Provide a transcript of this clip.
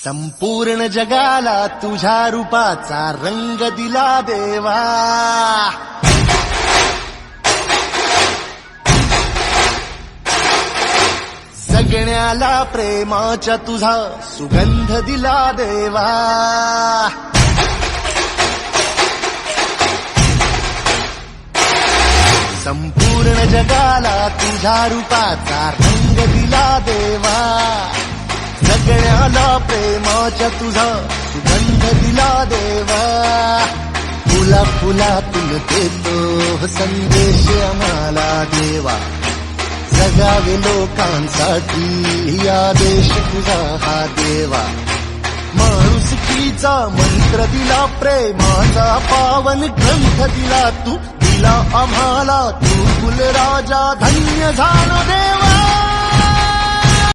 संपूर्ण जगाला तुझ्या रूपाचा रंग दिला देवा. जगण्याला प्रेमाच्या तुझा सुगंध दिला देवा. संपूर्ण जगाला तुझ्या रूपाचा रंग दिला देवा. जगण्याला प्रेमाच्या तुझा सुगंध दिला देवा. फुला फुलातून देतो संदेश आम्हाला देवा. जगावे लोकांसाठी आदेश तुझा हा देवा. माणुसकीचा मंत्र दिला, प्रेमाचा पावन ग्रंथ दिला तू. दिला आम्हाला तू कुलराजा, धन्य झालो देवा.